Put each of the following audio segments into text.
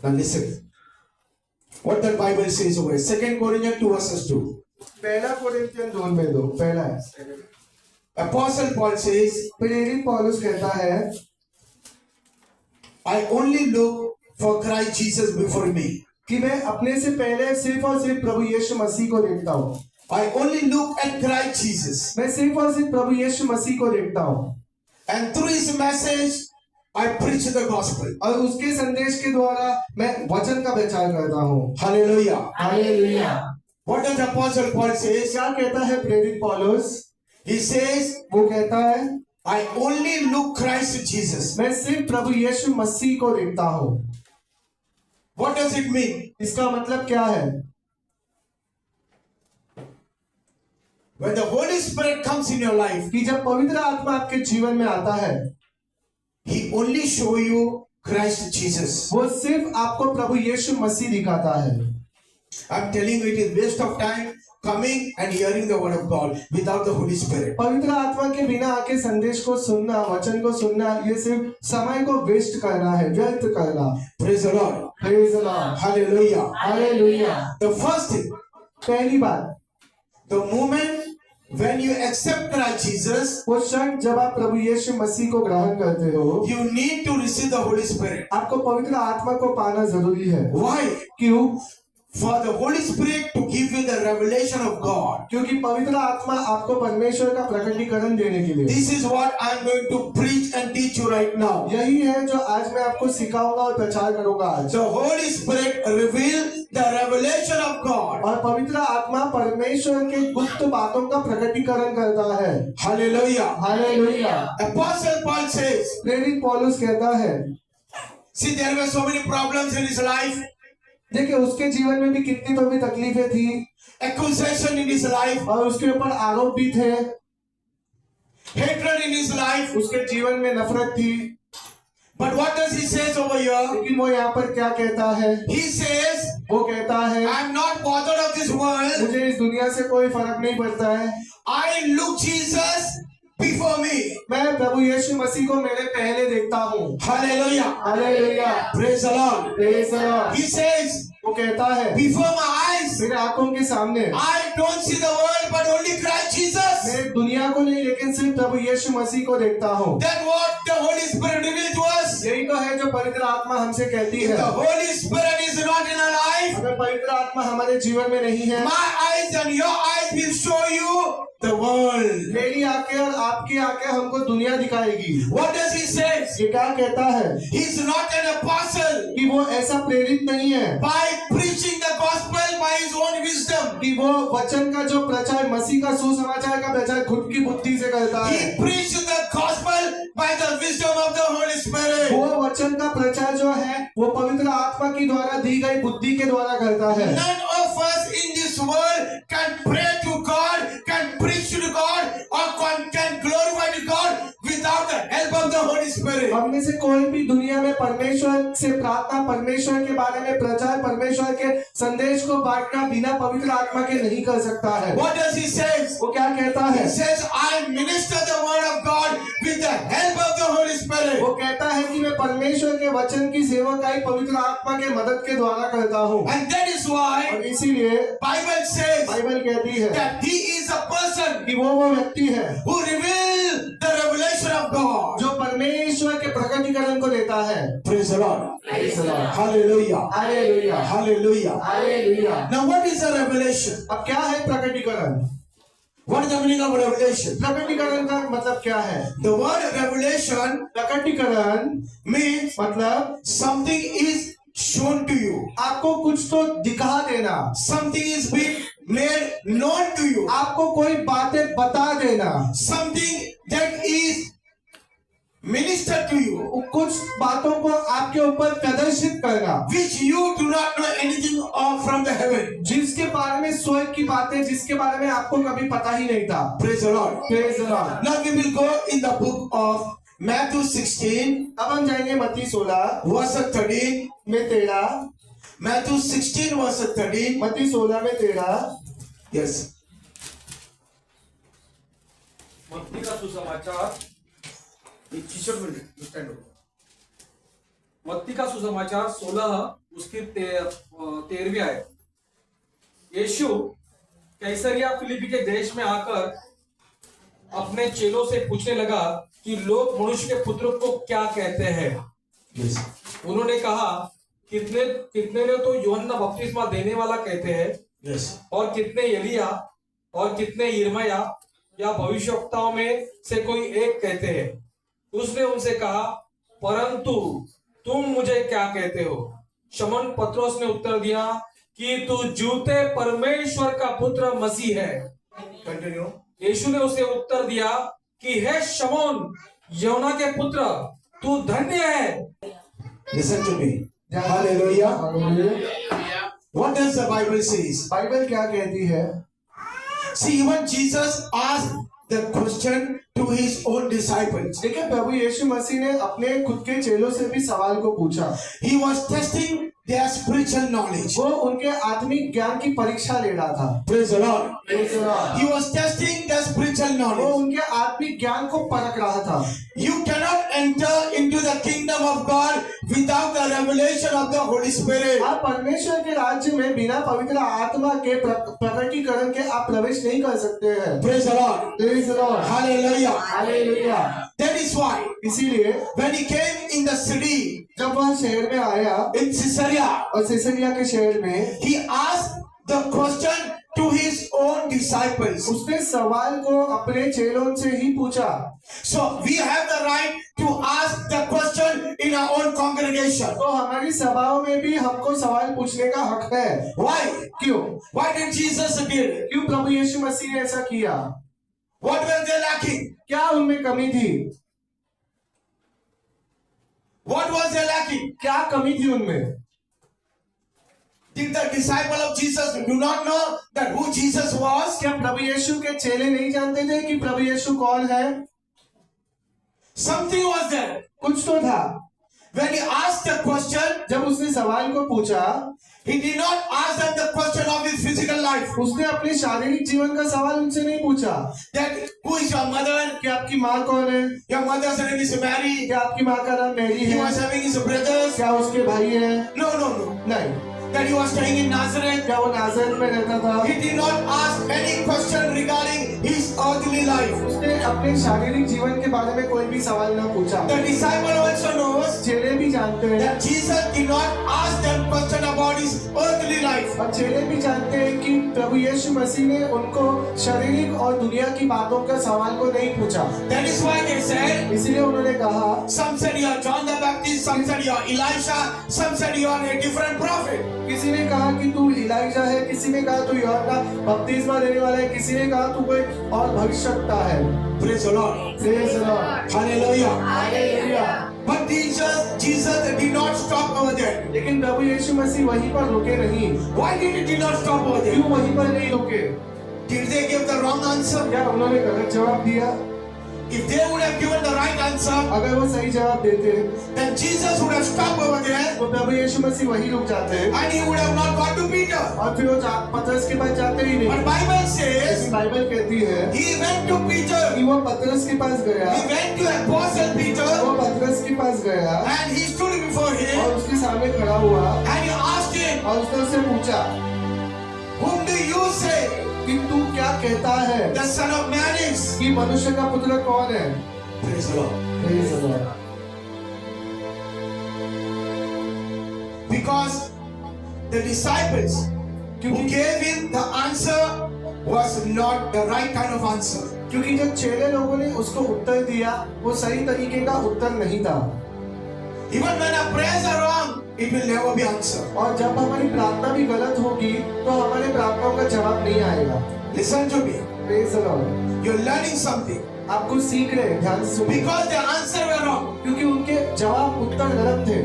Now listen. What the Bible says over here. 2 Corinthians 2 verses 2. पहला Corinthian 2 में दो पहला है। Apostle Paul says, प्रेरित पौलुस कहता है, I only look for Christ Jesus before me. कि मैं अपने से पहले सिर्फ और सिर्फ प्रभु यीशु मसीह को देखता हूँ। I only look at Christ Jesus. मैं सिर्फ और सिर्फ प्रभु यीशु मसीह को देखता हूँ। And through his message, I preach the gospel. और उसके संदेश के द्वारा मैं वचन का प्रचार करता हूँ। Hallelujah. Hallelujah. What does Apostle Paul says? क्या कहता है प्रेरित पौलुस? He says, वो कहता है, I only look Christ Jesus. मैं सिर्फ प्रभु यीशु मसीह को देखता हूँ। What does it mean? इसका मतलब क्या है? When the Holy Spirit comes in your life, कि जब पवित्र आत्मा आपके जीवन में आता है, he only show you Christ Jesus. वो सिर्फ आपको प्रभु यीशु मसीह दिखाता है। I'm telling you, it is waste of time coming and hearing the word of God without the Holy Spirit. पवित्र आत्मा के बिना आके संदेश को सुनना, वचन को सुनना, ये सिर्फ समय को वेस्ट करना है, व्यर्थ करना। Praise the Lord. Praise the Lord. Hallelujah. Hallelujah. The first thing, पहली बात, the moment when you accept Christ Jesus, वो क्षण जब आप प्रभु यीशु मसीह को ग्रहण करते हो, you need to receive the Holy Spirit. आपको पवित्र आत्मा को पाना जरूरी है। Why? क्यों? For the Holy Spirit to give you the revelation of God. क्योंकि पवित्र आत्मा आपको परमेश्वर का प्रकटीकरण देने के लिए। This is what I am going to preach and teach you right now. यही है जो आज मैं आपको सिखाऊंगा और प्रचार करूंगा आज। The Holy Spirit reveals the revelation of God. और पवित्र आत्मा परमेश्वर के गुप्त बातों का प्रकटीकरण करता है। Hallelujah. Hallelujah. Apostle Paul says, प्रेरित पौलुस कहता है, see, there were so many problems in his life, देखिए उसके जीवन में भी कितनी तो भी तकलीफें थी, accusation in his life, और उसके ऊपर आरोप भी थे, hatred in his life. उसके जीवन में नफरत थी। But what does he says over here? लेकिन वो यहाँ पर क्या कहता है? He says, वो कहता है, I am not bothered of this world. मुझे इस दुनिया से कोई फर्क नहीं पड़ता है। I look Jesus before me. मैं प्रभु यीशु मसीह को मेरे पहले देखता हूँ। Hallelujah. Hallelujah. Praise the Lord. Praise the Lord. He says, वो कहता है, before my eyes, मेरे आंखों के सामने I don't see the world but only Christ Jesus. मैं दुनिया को नहीं लेकिन सिर्फ प्रभु यीशु मसीह को देखता हूँ। Then what the Holy Spirit revealed to us? यही तो है जो पवित्र आत्मा हमसे कहती If है। the Holy Spirit is not in our life, अगर पवित्र आत्मा हमारे जीवन में नहीं है, my eyes and your eyes will show you the world. मेरी आंखें और आपकी आंखें हमको दुनिया दिखाएगी। What does he say? ये क्या कहता है? He's not an apostle कि वो ऐसा प्रेरित नहीं है by preaching the gospel by his own wisdom. कि वो वचन का जो प्रचार, मसीह का सुसमाचार का प्रचार खुद की बुद्धि से करता है। He preached the gospel by the wisdom of the Holy Spirit. वो वचन का प्रचार जो है वो पवित्र आत्मा की द्वारा दी गई बुद्धि के द्वारा करता है। None of us in this world can pray to God, can preach to God, or can glorify to God without the help of the Holy Spirit. हम में से कोई भी दुनिया में परमेश्वर से प्रार्थना, परमेश्वर के बारे में प्रचार, परमेश्वर के संदेश को बांटना बिना पवित्र आत्मा के नहीं कर सकता है। What does he say? वो क्या कहता है? He says, I minister the word of God with the help of the Holy Spirit. वो कहता है कि मैं परमेश्वर के वचन की सेवकाई पवित्र आत्मा के मदद के द्वारा करता हूँ। And that is why और इसीलिए Bible says बाइबल कहती है that he is a person कि वो व्यक्ति है who reveals the revelation of God. जो परमेश्वर के प्रकटीकरण को देता है। Praise the Lord. Praise the Lord. Hallelujah. Hallelujah. Hallelujah. Hallelujah. Now what is a revelation? अब क्या है प्रकटीकरण? What is the meaning of revelation? प्रकटीकरण का मतलब क्या है? The word revelation प्रकटीकरण means मतलब something is shown to you. आपको कुछ तो दिखा देना, Something is being made known to you. आपको कोई बातें बता देना, Something that is ministered to you, कुछ बातों को आपके ऊपर प्रदर्शित करना, which you do not know anything of from the heaven. जिसके बारे में स्वर्ग की बातें, जिसके बारे में आपको कभी पता ही नहीं था। Praise the Lord. Praise the Lord. Now we will go in the book of Matthew 16, अब हम जाएंगे मत्ती 16 verse 13. में 13, Matthew 16, verse 13. मत्ती 16 में 13। Yes. मत्ती का सुसमाचार, मत्ती का सुसमाचार 16 उसकी 13वीं आयत। यीशु कैसरिया फिलिपी के देश में आकर अपने चेलों से पूछने लगा कि लोग मनुष्य के पुत्र को क्या कहते हैं। Yes. उन्होंने कहा, कितने कितने ने तो यूहन्ना बपतिस्मा देने वाला कहते हैं, Yes. और कितने एलिया, और कितने यिर्मयाह या भविष्यवक्ताओं में से कोई एक कहते हैं। उसने उनसे कहा, परंतु तुम मुझे क्या कहते हो? शमौन पतरस ने उत्तर दिया कि तू जूते परमेश्वर का पुत्र मसीह है। Continue. यीशु ने उसे उत्तर दिया कि हे शमौन, योना के पुत्र, तू धन्य है। Listen to me. Hallelujah. What does the Bible says? Bible क्या कहती है? See, even Jesus asked the question to his own disciples. देखिए, प्रभु यीशु मसीह ने अपने खुद के चेलों से भी सवाल को पूछा। He was testing their spiritual knowledge. वो उनके आत्मिक ज्ञान की परीक्षा ले रहा था। Praise the Lord. Praise the Lord। He was testing their spiritual वो knowledge. उनके आत्मिक ज्ञान को परख रहा था। You cannot enter into the kingdom of God without the revelation of the Holy Spirit. आप परमेश्वर के राज्य में बिना पवित्र आत्मा के प्रकटीकरण के आप प्रवेश नहीं कर सकते हैं। Praise the Lord. Praise the Lord। Hallelujah. Hallelujah. That is why इसीलिए when he came in the city जब वह शहर में आया in Caesarea, और सिसरिया के शहर में, he asked the question to his own disciples. उसने सवाल को अपने चेलों से ही पूछा। So we have the right to ask the question in our own congregation. तो हमारी सभाओं में भी हमको सवाल पूछने का हक है। Why? क्यों? Why did Jesus did it? क्यों प्रभु यीशु मसीह ने ऐसा किया? What were they lacking? क्या उनमें कमी थी? What was they lacking? क्या कमी थी उनमें? Did the disciple of Jesus do not know that who Jesus was? क्या प्रभु यीशु के चेले नहीं जानते थे कि प्रभु यीशु कौन है? Something was there. कुछ तो था। When he asked the question, जब उसने सवाल को पूछा, he did not ask them the question of his physical life. उसने अपने शारीरिक जीवन का सवाल उनसे नहीं पूछा That who is your mother? कि आपकी माँ कौन है, Your mother's name is Mary. क्या आपकी माँ का नाम मैरी He है, was having his brothers. क्या उसके भाई है? No, no, no. नहीं। That he was staying in Nazareth. क्या वो नाज़रेत में रहता था? He did not ask any question regarding his earthly life. उसने अपने शारीरिक जीवन के बारे में कोई भी सवाल न पूछा। The disciple also knows चेले भी जानते हैं that Jesus did not ask them question about his earthly life. और चेले भी जानते हैं कि प्रभु यीशु मसीह ने उनको शारीरिक और दुनिया की बातों का सवाल को नहीं पूछा। That is why they said, इसीलिए उन्होंने कहा, some said you are John the Baptist, some said you are Elisha, some said you are a different prophet. किसी ने कहा कि तू इलाइजा है, किसी ने कहा तू यूहन्ना बपतिस्मा देने वाला है, किसी ने कहा तू कोई और भविष्यवक्ता है। Praise the Lord. Praise the Lord। Hallelujah. Hallelujah. But Jesus did not stop over there. लेकिन प्रभु यीशु मसीह वहीं पर रुके नहीं। Why did he not stop over there? क्यों वहीं पर नहीं रुके? Did they give the wrong answer? क्या उन्होंने गलत जवाब दिया? If they would have given the right answer, अगर वो सही जवाब देते then Jesus would have stopped over there तो प्रभु यीशु मसीह वहीं रुक जाते and he would have not gone to Peter. और फिर वो पतरस के पास जाते ही नहीं। But Bible says बाइबल कहती है he went to Peter. कि वो पतरस के पास गया, He went to Apostle Peter वो पतरस के पास गया and he stood before और him उसके सामने खड़ा हुआ and he asked him, और उसने उससे पूछा whom do you say कि तू क्या कहता है the Son of Man is? कि मनुष्य का पुत्र कौन है? Praise the Lord. Praise the Lord। Because the disciples who gave him the answer was not the right kind of answer. क्योंकि जब चेले लोगों ने उसको उत्तर दिया वो सही तरीके का उत्तर नहीं था। Even when our prayers are wrong, it will never be answered. और जब हमारी प्रार्थना भी गलत होगी तो हमारे प्रार्थनाओं का जवाब नहीं आएगा। Listen to me. Praise the Lord। You're learning something. आप कुछ सीख रहे हैं, ध्यान से सुनिए। Because the answer were wrong. क्योंकि उनके जवाब उत्तर गलत थे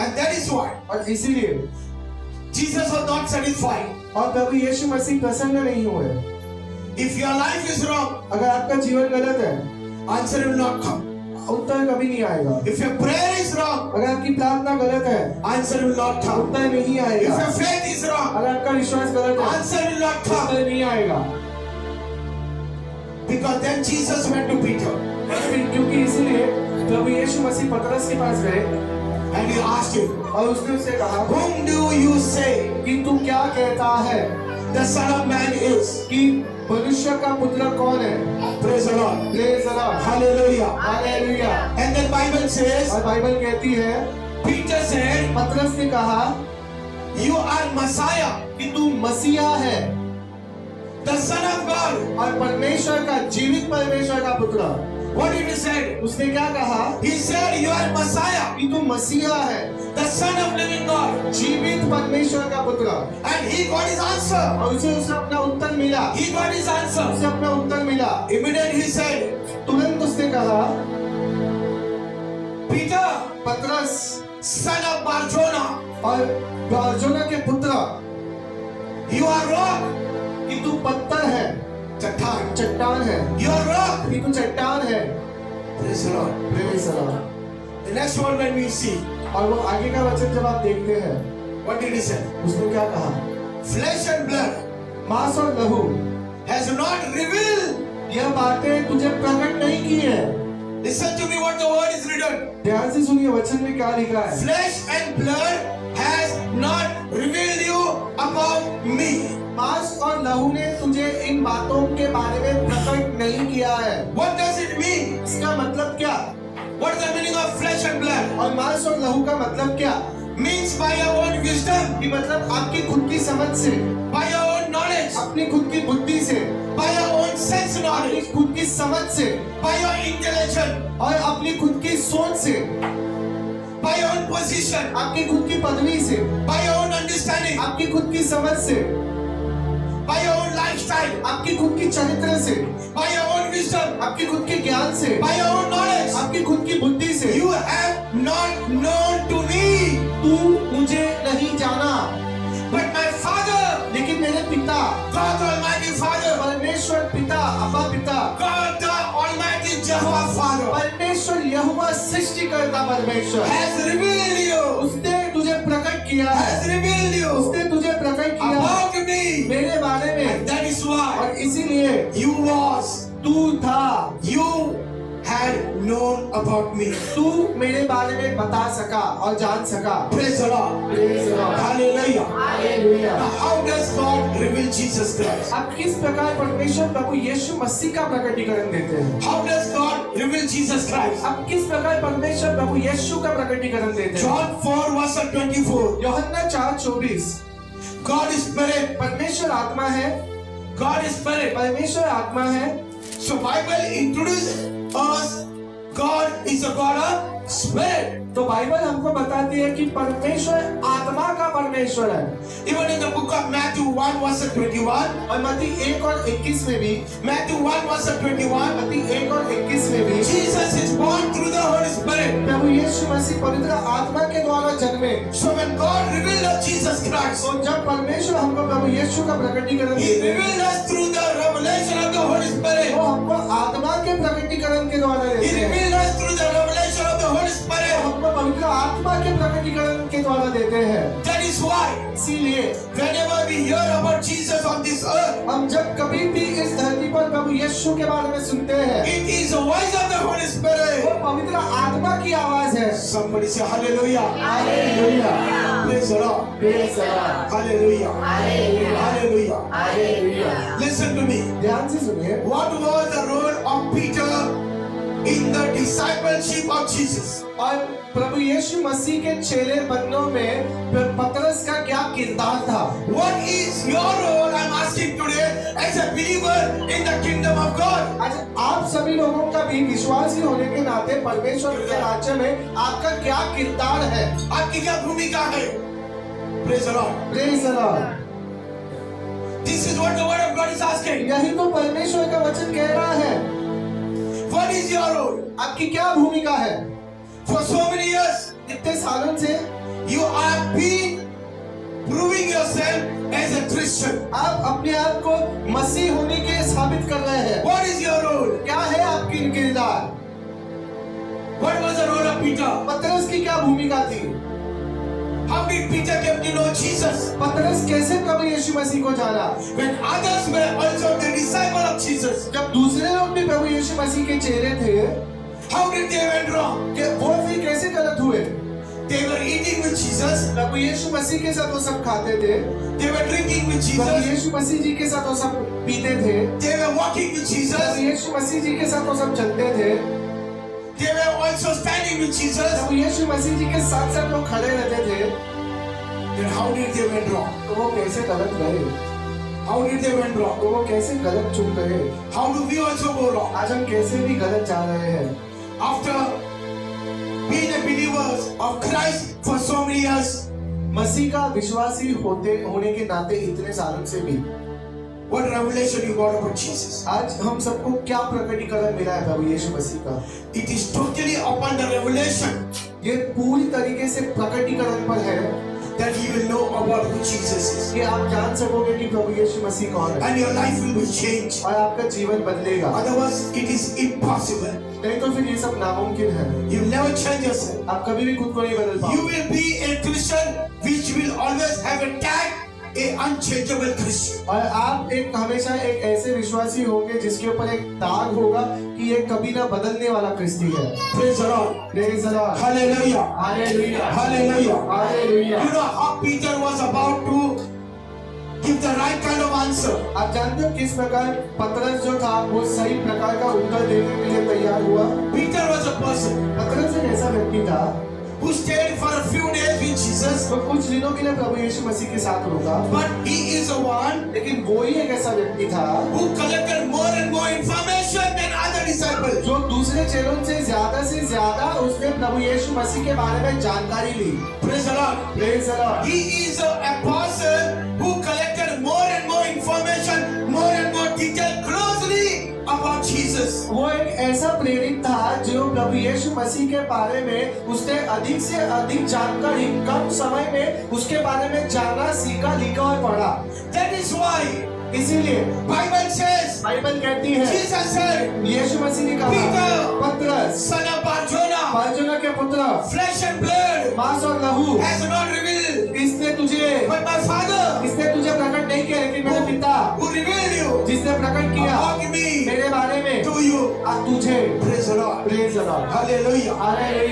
And that is why और इसीलिए Jesus was not satisfied. और प्रभु यीशु मसीह प्रसन्न नहीं हुए। If your life is wrong, अगर आपका जीवन गलत है answer will not come. उत्तर कभी नहीं आएगा। If your prayer is wrong, अगर आपकी प्रार्थना गलत है answer will not come. उत्तर नहीं If आएगा। your faith is wrong, अगर आपका विश्वास गलत है answer will not come. उत्तर नहीं आएगा। Because then Jesus went to Peter. क्योंकि इसीलिए प्रभु यीशु मसीह पतरस के पास गए And he asked him, और उसने उससे कहा whom do you say कि तू क्या कहता है the Son of Man is? कि मनुष्य का पुत्र कौन है? Praise the Lord. Praise the Lord, Hallelujah. Hallelujah. And then Bible says, और बाइबल कहती है, Peter said, पतरस ने कहा you are Messiah, कि तू मसीहा है the Son of God. और परमेश्वर का, जीवित परमेश्वर का पुत्र। What did he say? उसने क्या कहा He said, you are Messiah, कि तू मसीहा है, the Son of living God. जीवित परमेश्वर का पुत्र। And he got his answer. और उसे अपना उत्तर मिला, He got his answer. उसे अपना उत्तर मिला। Immediately he said, तुरंत उसने कहा, Peter, पतरस son of Barjona, और बारजोना के पुत्र, you are rock. कि तू पत्थर है, चट्टान. चट्टान है, You are rock. कि तू चट्टान है। Praise the Lord. Praise the Lord. The next one when we see, और वो आगे का वचन जब आप देखते हैं, what did he say? उसने क्या कहा? Flesh and blood मांस और लहू has not revealed. यह बातें तुझे प्रकट नहीं की है। Listen to me what the word is written. ध्यान से सुनिए वचन में क्या लिखा है। Flesh and blood has not revealed you about me. मांस और लहू ने तुझे इन बातों के बारे में प्रकट नहीं किया है। What does it mean? इसका मतलब क्या? What is the meaning of flesh and blood? और मांस और लहू का मतलब क्या? Means by your own wisdom, कि मतलब आपकी खुद की समझ से, by your own knowledge, अपनी खुद की बुद्धि से, by your own sense अपनी knowledge, खुद की समझ से by your intelligence, और अपनी खुद की सोच से, by your own position, आपकी खुद की पदवी से, by your own understanding, आपकी खुद की समझ से, by your own lifestyle, आपकी खुद की चरित्र से, by your own wisdom, आपकी खुद के ज्ञान से, by your own knowledge. आपकी खुद की बुद्धि से You have not known to me, तू मुझे नहीं जाना, but my Father, लेकिन मेरे पिता, God Almighty Father, परमेश्वर पिता, अब्बा पिता, God the Almighty Jehovah Father, परमेश्वर यहोवा सृष्टिकर्ता परमेश्वर has revealed you, उसने तुझे प्रकट किया है, has revealed you उसने तुझे प्रकट किया है about me. मेरे बारे में। That is why और इसीलिए you was, तू था, you had known about me. तू मेरे बारे में बता सका और जान सका। Praise the Lord. Praise the Lord. Hallelujah. Hallelujah. Now, how does God reveal Jesus Christ? अब किस प्रकार परमेश्वर प्रभु यीशु मसीह का प्रकटीकरण देते हैं? How does God reveal Jesus Christ? अब किस प्रकार परमेश्वर प्रभु यीशु का प्रकटीकरण देते हैं? John 4 verse 24. यूहन्ना 4:24 God is spirit. परमेश्वर आत्मा है, God is spirit. परमेश्वर आत्मा है। So Bible introduces us. God is a God of spirit. तो बाइबल हमको बताती है कि परमेश्वर आत्मा का परमेश्वर है। Even in the book of Matthew 1 verse 21. और मत्ती 1 और 21 में भी, Matthew 1 verse 21. मत्ती 1 और 21 में भी Jesus is born through the Holy Spirit. प्रभु यीशु मसीह पवित्र आत्मा के द्वारा जन्मे। So when God revealed us Jesus Christ, तो जब परमेश्वर हमको प्रभु यीशु का प्रकटीकरण He देते हैं, revealed us through the revelation of the Holy Spirit. वो हमको आत्मा के प्रकटीकरण के द्वारा He देते हैं। revealed us through the revelation of the Holy वो Spirit. हमको पवित्र आत्मा के प्रकटीकरण के द्वारा देते हैं। That is why इसीलिए whenever we hear about Jesus on this earth, हम जब कभी भी इस धरती पर प्रभु यीशु के बारे में सुनते हैं, it is the voice of the Holy वो Spirit. पवित्र आत्मा की आवाज है। Somebody say hallelujah. Hallelujah, Praise the Lord. Praise the Lord, Hallelujah. Hallelujah. Hallelujah. Listen to me. ध्यान से सुनिए, What was the role of Peter in the discipleship of Jesus? और प्रभु यीशु मसीह के चेले बनने में पतरस का क्या किरदार था? What is your role? I'm asking today as a believer in the kingdom of God. आज आप सभी लोगों का भी विश्वासी होने के नाते परमेश्वर के राज्य में आपका क्या किरदार है? आपकी क्या भूमिका है? Praise the Lord. Praise the Lord. This is what the word of God is asking. यही तो परमेश्वर का वचन कह रहा है। What is your role? आपकी क्या भूमिका है? For so many years, इतने सालों से you have been proving yourself as a Christian. आप अपने आप को मसीह होने के साबित कर रहे हैं। What is your role? क्या है आपकी किरदार? What was the role of Peter? पतरस की क्या भूमिका थी? How did Peter come to know Jesus? पतरस कैसे प्रभु यीशु मसीह को जाना? When others were also the disciple of Jesus. जब दूसरे लोग भी प्रभु यीशु मसीह के चेले थे, How did they went wrong? कि वो फिर कैसे गलत हुए? They were eating with Jesus. प्रभु यीशु मसीह के साथ वो सब खाते थे, They were drinking with Prabhu Jesus. यीशु मसीह जी के साथ वो सब पीते थे, They were walking with Prabhu Jesus. यीशु मसीह जी के साथ वो सब चलते थे, They were also standing with Jesus. प्रभु यीशु मसीह जी के साथ साथ वो खड़े रहते थे। Then how did they went wrong? तो वो कैसे गलत गए, How did they went wrong? तो वो कैसे गलत चुन गए, How do we also go wrong? आज हम कैसे भी गलत जा रहे हैं। After being a believers of Christ for so many years, मसीह का विश्वासी होने के नाते इतने सालों से भी what revelation you got about Jesus? आज हम सबको क्या प्रकटीकरण मिला है प्रभु यीशु मसीह का। It is totally upon the revelation ये पूरी तरीके से प्रकटीकरण पर है that you will know about who Jesus is. कि आप जान सकोगे कि प्रभु यीशु मसीह कौन है And your life will be changed. और आपका जीवन बदलेगा। Otherwise, it is impossible. नहीं तो फिर ये सब नामुमकिन है। You will never change yourself. आप कभी भी खुद को नहीं बदल You पाओगे। will be a Christian which will always have a tag, a unchangeable Christian. और आप एक हमेशा एक ऐसे विश्वासी होंगे जिसके ऊपर एक दाग होगा कि ये कभी ना बदलने वाला क्रिस्ती है। Praise the Lord. Praise the Lord. Hallelujah. Hallelujah. Hallelujah. Hallelujah. You know how Peter was about to give the right kind of answer. आप जानते हो किस प्रकार पतरस जो था वो सही प्रकार का उत्तर देने के लिए तैयार हुआ। Peter was a person पतरस एक ऐसा व्यक्ति था who stayed for a few days with Jesus, जो कुछ दिनों के लिए प्रभु यीशु मसीह के साथ रुका, but he is the one लेकिन वो ही एक ऐसा व्यक्ति था who collected more and more information than other disciples. जो दूसरे चेलों से ज्यादा उसने प्रभु यीशु मसीह के बारे में जानकारी ली। Praise the Lord. Praise the Lord. He is a person who collected more and more information, more and more detail closely about Jesus. वो एक ऐसा प्रेरित था जो प्रभु यीशु मसीह के बारे में उसने अधिक से अधिक जानकारी कम समय में उसके बारे में जाना, सीखा, लिखा और पढ़ा। That is why इसीलिए Bible says, बाइबल कहती है, Jesus said, यीशु मसीह ने कहा, Peter, पतरस, son of Barjona, बारजोना के पुत्र, flesh and blood मांस और लहू has not revealed, इसने तुझे प्रकट नहीं किया, लेकिन मेरे पिता who revealed you जिसने प्रकट किया about me मेरे बारे में to you. तुझे। Praise the Lord. Praise the Lord. Hallelujah. Hallelujah.